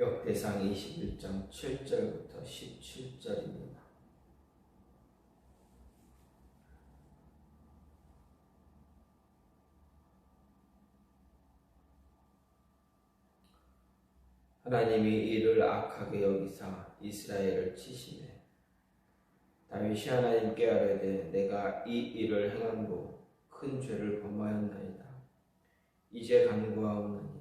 역대상 21장 7절부터 17절입니다. 하나님이 이를 악하게 여기사 이스라엘을 치시매 다윗이 하나님께 아뢰되 내가 이 일을 행함으로 큰 죄를 범하였나이다. 이제 간구하옵나니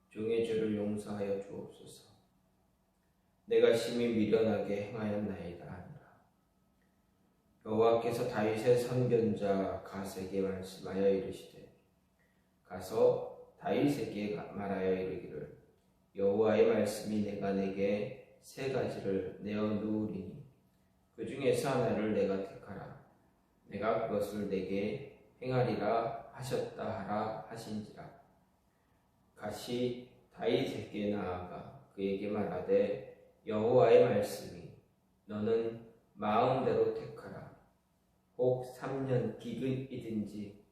종의 죄를 용서하여 주옵소서. 내가 심히 미련하게 행하였나이다 하니라. 여호와께서 다윗의 선견자 갓에게 말씀하여 이르시되 가서 다윗에게 말하여 이르기를 여호와의 말씀이 내가 내게 세 가지를 내어 놓으리니 그 중에서 하나를 내가 택하라. 내가 그것을 내게 행하리라 하셨다 하라 하신지라. 갓이 다윗에게 나아가 그에게 말하되 여호와의 말씀이 너는 마음대로 택하라. 혹 3년 기근이든지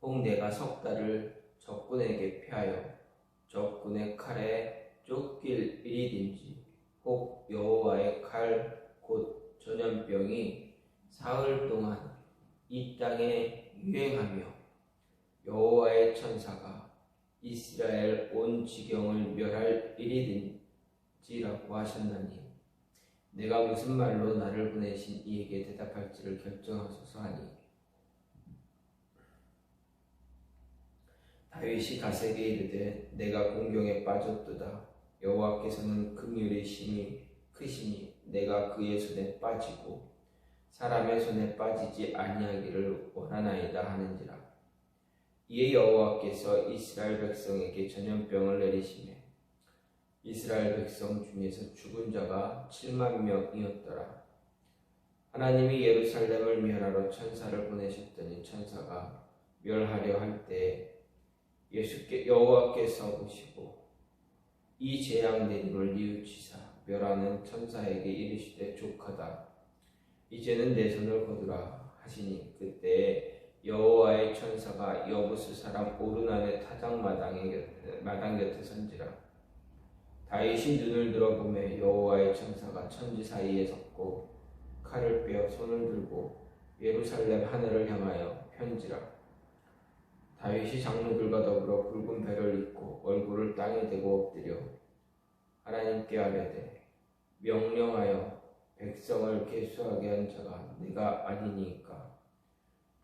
혹 내가 석 달을 적군에게 피하여 적군의 칼에 쫓길 일이든지 혹 여호와의 칼 곧 전염병이 사흘 동안 이 땅에 유행하며 여호와의 천사가 이스라엘 온 지경을 멸할 일이든지라고 하셨나니 내가 무슨 말로 나를 보내신 이에게 대답할지를 결정하소서 하니 다윗이 갓에게 이르되 내가 공경에 빠졌도다. 여호와께서는 긍휼이 심히 크시니 내가 그의 손에 빠지고 사람의 손에 빠지지 아니하기를 원하나이다 하는지라. 이에 여호와께서 이스라엘 백성에게 전염병을 내리시매 이스라엘 백성 중에서 죽은 자가 7만 명이었더라. 하나님이 예루살렘을 멸하러 천사를 보내셨더니 천사가 멸하려 할 때에 여호와께서 보시고 이 재앙 내림을 뉘우치사 멸하는 천사에게 이르시되 족하다. 이제는 내 손을 거두라 하시니 그때에 여호와의 천사가 여부스 사람 오르난의 타작 마당 곁에 선지라. 다윗이 눈을 들어보매 여호와의 천사가 천지 사이에 섰고 칼을 빼어 손을 들고 예루살렘 하늘을 향하여 편지라. 다윗이 장로들과 더불어 굵은 배를 입고 얼굴을 땅에 대고 엎드려 하나님께 아뢰되 명령하여 백성을 계수하게 한 자가 내가 아니니까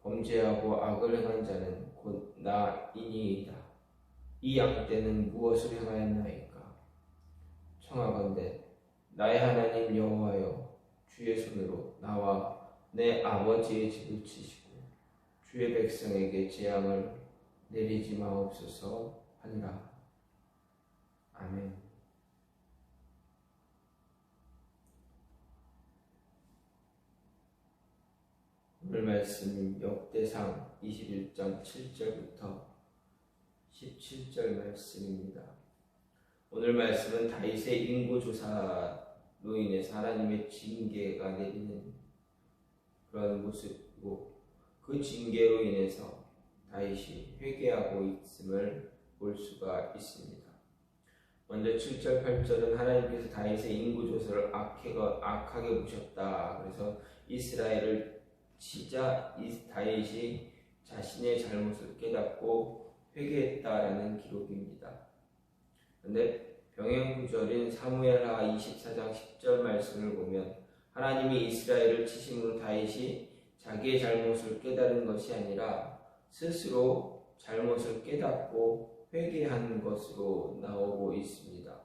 범죄하고 악을 행한 자는 곧 나이니이다. 이 양떼는 무엇을 행하였나이까? 청하건대 나의 하나님 여호와여 주의 손으로 나와 내 아버지의 집을 치시고 주의 백성에게 재앙을 내리지 마옵소서 하니라. 아멘. 오늘 말씀은 역대상 21장 7절부터 17절 말씀입니다. 오늘 말씀은 다윗의 인구조사로 인해서 하나님의 징계가 내리는 그런 모습이고 그 징계로 인해서 다윗이 회개하고 있음을 볼 수가 있습니다. 먼저 7절 8절은 하나님께서 다윗의 인구조사를 악하게 보셨다. 그래서 이스라엘을 치자 다윗이 자신의 잘못을 깨닫고 회개했다라는 기록입니다. 그런데 병행 구절인 사무엘하 24장 10절 말씀을 보면 하나님이 이스라엘을 치심으로 다윗이 자기의 잘못을 깨달은 것이 아니라 스스로 잘못을 깨닫고 회개한 것으로 나오고 있습니다.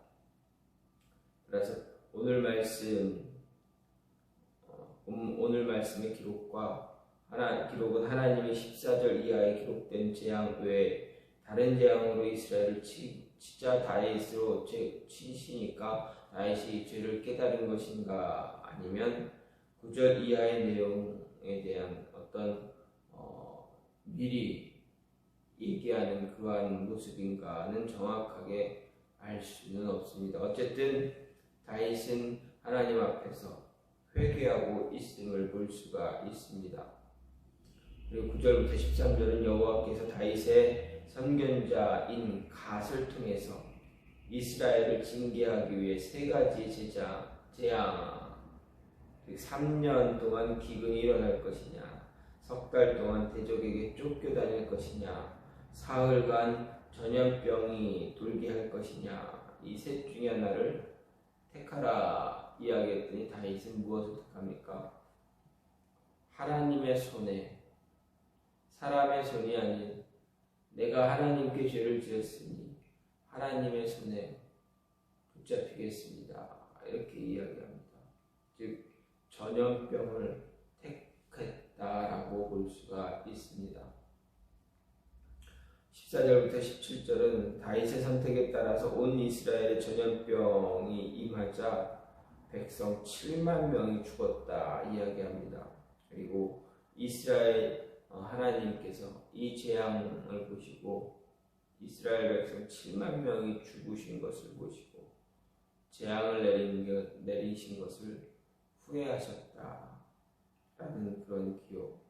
그래서 오늘 말씀의 기록은 하나님이 14절 이하에 기록된 재앙 외에 다른 재앙으로 이스라엘을 치자 다윗으로 치시니까 다윗이 죄를 깨달은 것인가 아니면 9절 이하의 내용에 대한 어떤 미리 얘기하는 그러한 모습인가는 정확하게 알 수는 없습니다. 어쨌든 다윗은 하나님 앞에서 회개하고 있음을 볼 수가 있습니다. 그리고 9절부터 13절은 여호와께서 다윗의 선견자인 갓을 통해서 이스라엘을 징계하기 위해 세 가지 재앙, 3년 동안 기근이 일어날 것이냐, 석 달 동안 대적에게 쫓겨다닐 것이냐, 사흘간 전염병이 돌게 할 것이냐, 이 셋 중에 하나를 택하라 이야기했더니 다윗은 무엇을 택합니까? 하나님의 손에, 사람의 손이 아닌 내가 하나님께 죄를 지었으니 하나님의 손에 붙잡히겠습니다. 이렇게 이야기합니다. 즉 전염병을 택했다라고 볼 수가 있습니다. 14절부터 17절은 다윗의 선택에 따라서 온 이스라엘의 전염병이 임하자 백성 7만 명이 죽었다 이야기합니다. 그리고 이스라엘 하나님께서 이 재앙을 보시고 이스라엘 백성 7만 명이 죽으신 것을 보시고 재앙을 내리신 것을 후회하셨다라는 그런 기록.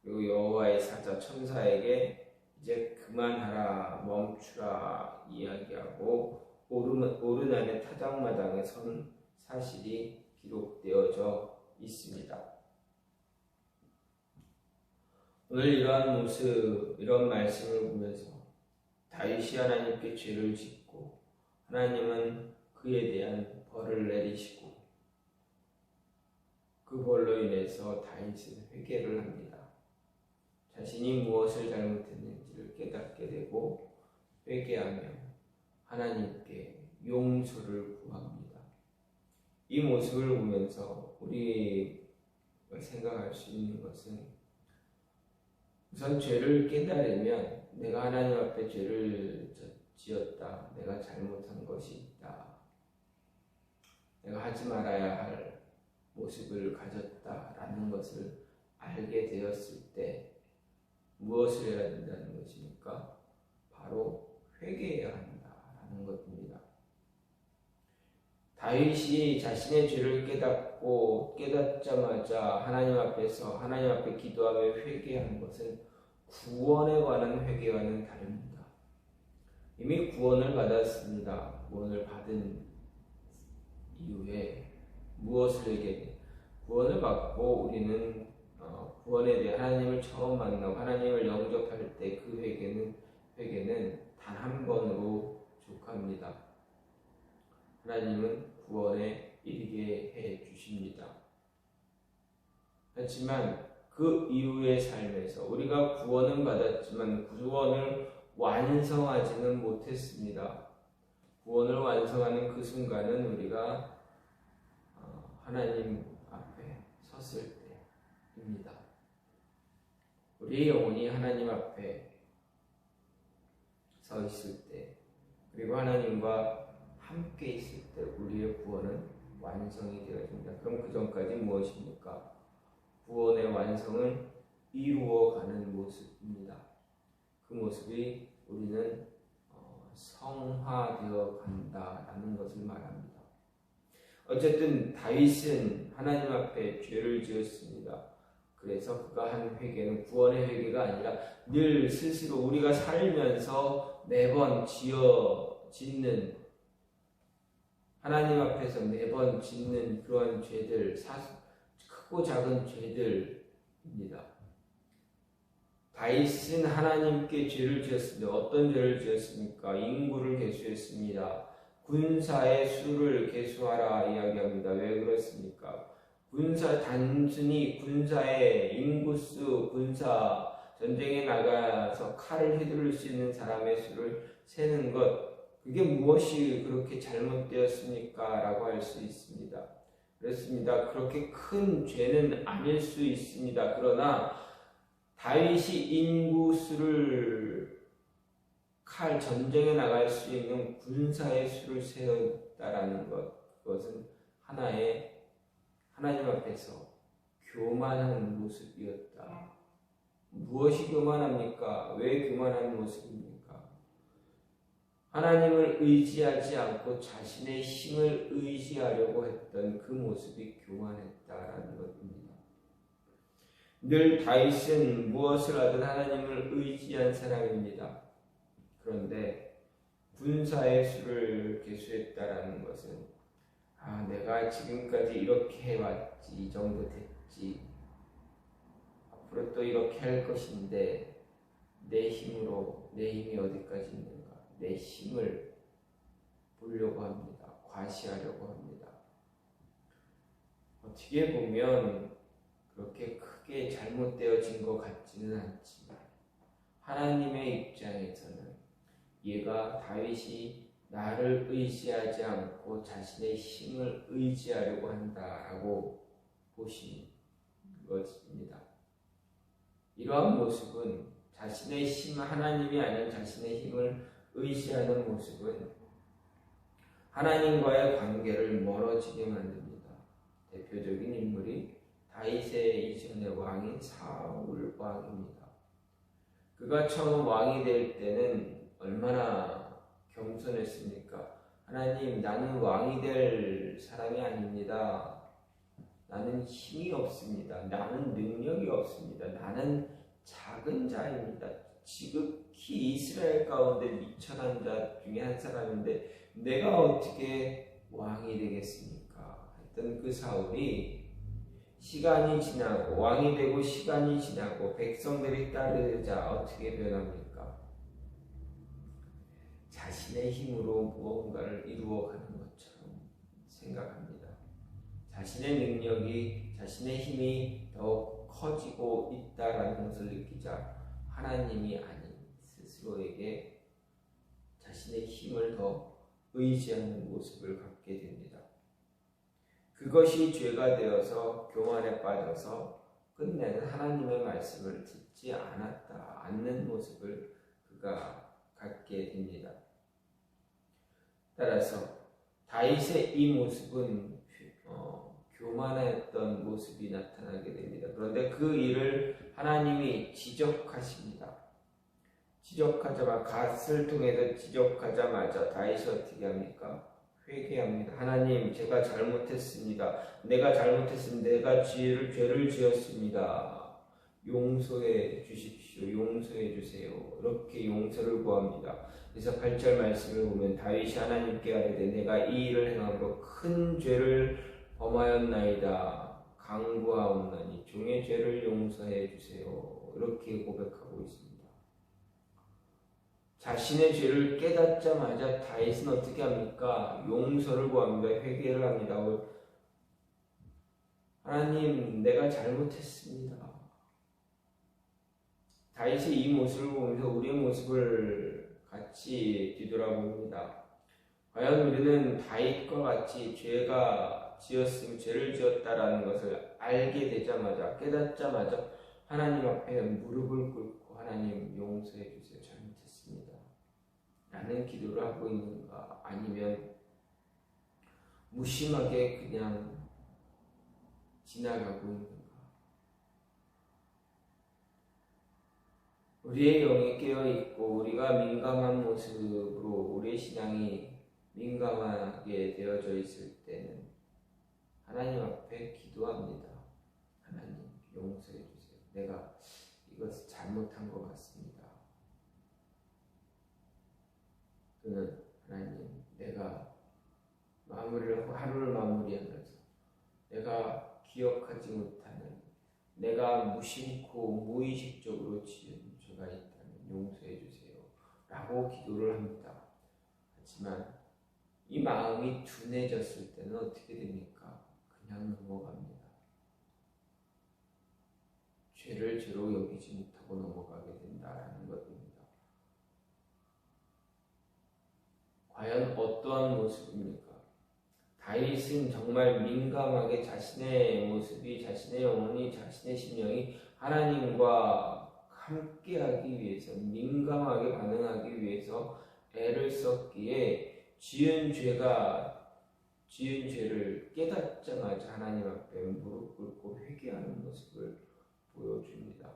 그리고 여호와의 사자 천사에게 이제 그만하라, 멈추라 이야기하고 오르난의 타작마당에 선 사실이 기록되어져 있습니다. 오늘 이러한 모습, 이런 말씀을 보면서 다윗이 하나님께 죄를 짓고 하나님은 그에 대한 벌을 내리시고 그 벌로 인해서 다윗은 회개를 합니다. 자신이 무엇을 잘못했는지를 깨닫게 되고 회개하며 하나님께 용서를 구합니다. 이 모습을 보면서 우리가 생각할 수 있는 것은 우선 죄를 깨달으면 내가 하나님 앞에 죄를 지었다. 내가 잘못한 것이 있다. 내가 하지 말아야 할 모습을 가졌다라는 것을 알게 되었을 때 무엇을 해야 된다는 것입니까? 바로 회개해야 한다라는 것입니다. 다윗이 자신의 죄를 깨닫자마자 하나님 앞에 기도하며 회개한 것은 구원에 관한 회개와는 다릅니다. 이미 구원을 받았습니다. 구원을 받은 이후에 무엇을 회개해? 구원을 받고 우리는 구원에 대해 하나님을 처음 만나고 하나님을 영접할 때 그 회개는 단 한 번으로 족합니다. 하나님은 구원에 이르게 해 주십니다. 하지만 그 이후의 삶에서 우리가 구원은 받았지만 구원을 완성하지는 못했습니다. 구원을 완성하는 그 순간은 우리가 하나님 앞에 섰을 때입니다. 우리의 영혼이 하나님 앞에 서 있을 때, 그리고 하나님과 함께 있을 때 우리의 구원은 완성이 되어집니다. 그럼 그 전까지 무엇입니까? 구원의 완성을 이루어가는 모습입니다. 그 모습이 우리는 성화되어 간다라는 것을 말합니다. 어쨌든 다윗은 하나님 앞에 죄를 지었습니다. 그래서 그가 한 회개는 구원의 회개가 아니라 늘 스스로 우리가 살면서 매번 짓는 하나님 앞에서 매번 짓는 그런 죄들, 크고 작은 죄들입니다. 다윗은 하나님께 죄를 지었습니다. 어떤 죄를 지었습니까? 인구를 계수했습니다. 군사의 수를 계수하라 이야기합니다. 왜 그렇습니까? 단순히 군사의 인구수, 전쟁에 나가서 칼을 휘두를 수 있는 사람의 수를 세는 것, 그게 무엇이 그렇게 잘못되었습니까? 라고 할 수 있습니다. 그렇습니다. 그렇게 큰 죄는 아닐 수 있습니다. 그러나 다윗이 인구수를 전쟁에 나갈 수 있는 군사의 수를 세웠다라는 것, 그것은 하나님 앞에서 교만한 모습이었다. 무엇이 교만합니까? 왜 교만한 모습입니까? 하나님을 의지하지 않고 자신의 힘을 의지하려고 했던 그 모습이 교만했다라는 것입니다. 늘 다윗은 무엇을 하든 하나님을 의지한 사람입니다. 그런데 군사의 수를 계수했다라는 것은 내가 지금까지 이렇게 해왔지, 이 정도 됐지, 앞으로 또 이렇게 할 것인데 내 힘으로, 내 힘이 어디까지 있는가, 내 힘을 보려고 합니다. 과시하려고 합니다. 어떻게 보면 그렇게 크게 잘못되어진 것 같지는 않지만 하나님의 입장에서는 얘가 다윗이 나를 의지하지 않고 자신의 힘을 의지하려고 한다라고 보신 것입니다. 이러한 모습은 자신의 힘, 하나님이 아닌 자신의 힘을 의지하는 모습은 하나님과의 관계를 멀어지게 만듭니다. 대표적인 인물이 다윗의 이전의 왕인 사울 왕입니다. 그가 처음 왕이 될 때는 얼마나 겸손했습니까? 하나님, 나는 왕이 될 사람이 아닙니다. 나는 힘이 없습니다. 나는 능력이 없습니다. 나는 작은 자입니다. 지극히 이스라엘 가운데 미천한 자 중에 한 사람인데 내가 어떻게 왕이 되겠습니까? 했던 그 사울이 시간이 지나고 왕이 되고 시간이 지나고 백성들이 따르자 어떻게 변합니까? 자신의 힘으로 무언가를 이루어가는 것처럼 생각합니다. 자신의 능력이, 자신의 힘이 더 커지고 있다라는 것을 느끼자 하나님이 아닌 스스로에게 자신의 힘을 더 의지하는 모습을 갖게 됩니다. 그것이 죄가 되어서 교만에 빠져서 끝내는 하나님의 말씀을 듣지 않는 모습을 그가 갖게 됩니다. 따라서 다윗의 이 모습은 교만했던 모습이 나타나게 됩니다. 그런데 그 일을 하나님이 지적하십니다. 지적하자마자, 갓을 통해서 지적하자마자 다윗이 어떻게 합니까? 회개합니다. 하나님, 제가 잘못했습니다. 내가 잘못했습니다. 내가 죄를 지었습니다. 용서해 주십시오. 용서해 주세요. 이렇게 용서를 구합니다. 그래서 8절 말씀을 보면 다윗이 하나님께 아뢰되 내가 이 일을 행함으로 큰 죄를 범하였나이다. 간구하옵나니 종의 죄를 용서해 주세요. 이렇게 고백하고 있습니다. 자신의 죄를 깨닫자마자 다윗은 어떻게 합니까? 용서를 구합니다. 회개를 합니다. 하나님, 내가 잘못했습니다. 다윗의 이 모습을 보면서 우리의 모습을 같이 뒤돌아봅니다. 과연 우리는 다윗과 같이 죄를 지었다라는 것을 알게 되자마자, 깨닫자마자 하나님 앞에 무릎을 꿇고 하나님 용서해 주세요. 잘못했습니다. 라는 기도를 하고 있는가? 아니면 무심하게 그냥 지나가고 있는가? 우리의 영이 깨어있고 우리가 민감한 모습으로 우리의 신앙이 민감하게 되어져 있을 때는 하나님 앞에 기도합니다. 하나님 용서해 주세요. 내가 이것을 잘못한 것 같습니다. 또는 하나님, 내가 하루를 마무리하면서 내가 기억하지 못하는, 내가 무심코 무의식적으로 지은 죄가 있다면 용서해 주세요. 라고 기도를 합니다. 하지만 이 마음이 둔해졌을 때는 어떻게 됩니까? 그냥 넘어갑니다. 죄를 죄로 여기지 못하고 넘어가게 된다는 것입니다. 과연 어떠한 모습입니까? 다윗은 정말 민감하게 자신의 모습이, 자신의 영혼이, 자신의 심령이 하나님과 함께하기 위해서, 민감하게 반응하기 위해서 애를 썼기에 지은 죄를 깨닫자마자 하나님 앞에 무릎 꿇고 회개하는 모습을 보여줍니다.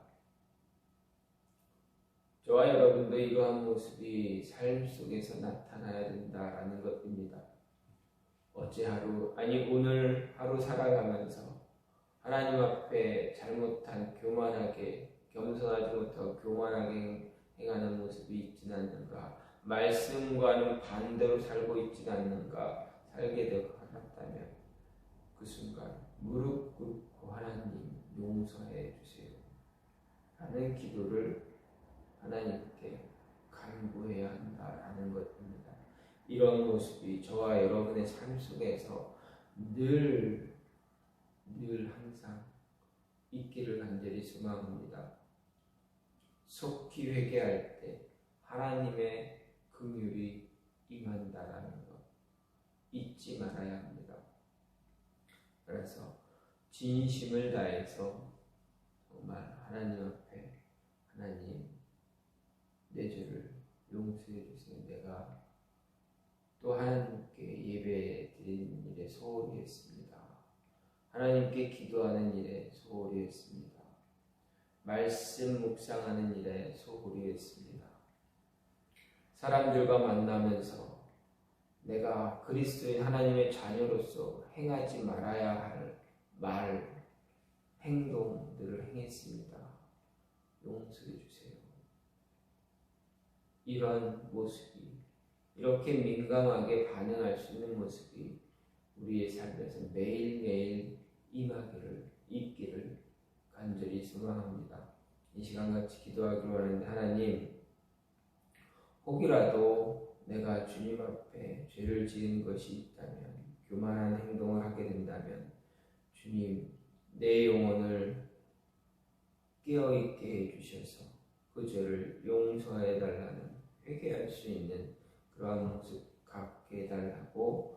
저와 여러분도 이러한 모습이 삶 속에서 나타나야 된다라는 것입니다. 오늘 하루 살아가면서 하나님 앞에 잘못한, 겸손하지 못하고 교만하게 행하는 모습이 있지는 않는가? 말씀과는 반대로 살고 있지 않는가, 살게 되고 하셨다면 그 순간 무릎 꿇고 하나님 용서해 주세요 라는 기도를 하나님께 간구해야 한다라는 것입니다. 이런 모습이 저와 여러분의 삶 속에서 늘 항상 있기를 간절히 소망합니다. 속히 회개할 때 하나님의 긍휼이 임한다라는 것 잊지 말아야 합니다. 그래서 진심을 다해서 정말 하나님 앞에 하나님 내 죄를 용서해 주세요. 내가 또 하나님께 예배 드리는 일에 소홀히 했습니다. 하나님께 기도하는 일에 소홀히 했습니다. 말씀 묵상하는 일에 소홀히 했습니다. 사람들과 만나면서 내가 그리스도인 하나님의 자녀로서 행하지 말아야 할 말, 행동들을 행했습니다. 용서해 주세요. 이런 모습이, 이렇게 민감하게 반응할 수 있는 모습이 우리의 삶에서 매일매일 임하기를, 있기를 간절히 소망합니다. 이 시간 같이 기도하기로 하는데, 하나님, 혹이라도 내가 주님 앞에 죄를 지은 것이 있다면, 교만한 행동을 하게 된다면 주님, 내 영혼을 깨어있게 해주셔서 그 죄를 용서해 달라는, 회개할 수 있는 그러한 모습 갖게 해달라고